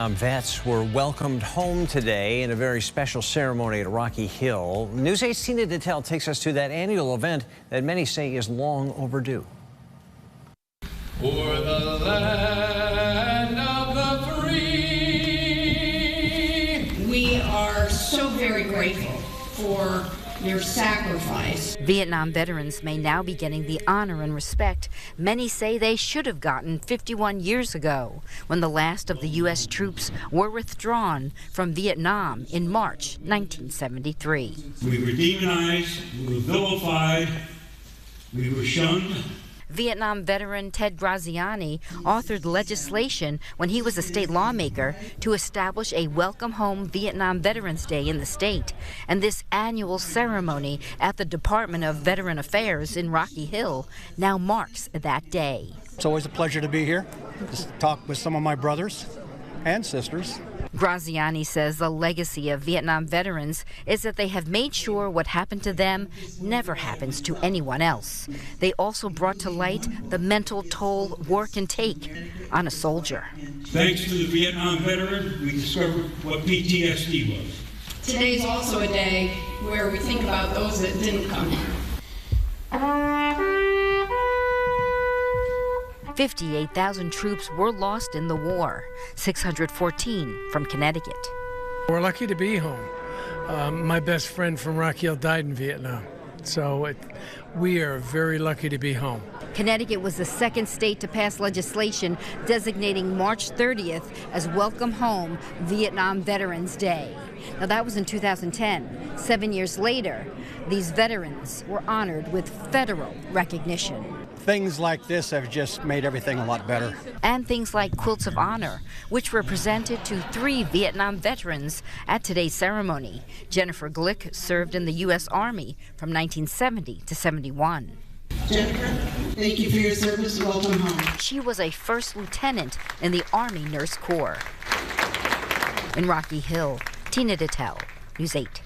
Vets were welcomed home today in a very special ceremony at Rocky Hill. News 8's Tina Detel takes us to that annual event that many say is long overdue. For the land of the free. We are so very grateful for your sacrifice. Vietnam veterans may now be getting the honor and respect many say they should have gotten 51 years ago, when the last of the U.S. troops were withdrawn from Vietnam in March 1973. We were demonized, we were vilified, we were shunned. Vietnam veteran Ted Graziani authored legislation when he was a state lawmaker to establish a Welcome Home Vietnam Veterans Day in the state. And this annual ceremony at the Department of Veteran Affairs in Rocky Hill now marks that day. It's always a pleasure to be here, just to talk with some of my brothers and sisters. Graziani says the legacy of Vietnam veterans is that they have made sure what happened to them never happens to anyone else. They also brought to light the mental toll war can take on a soldier. Thanks to the Vietnam veteran, we discovered what PTSD was. Today's also a day where we think about those that didn't come here. 58,000 troops were lost in the war, 614 from Connecticut. We're lucky to be home. My best friend from Rocky Hill died in Vietnam, so we are very lucky to be home. Connecticut was the second state to pass legislation designating March 30th as Welcome Home Vietnam Veterans Day. Now that was in 2010. 7 years later, these veterans were honored with federal recognition. Things like this have just made everything a lot better. And things like quilts of honor, which were presented to 3 Vietnam veterans at today's ceremony. Jennifer Glick served in the U.S. Army from 1970 to 71. Jennifer, thank you for your service and welcome home. She was a first lieutenant in the Army Nurse Corps. In Rocky Hill, Tina Detel, News 8.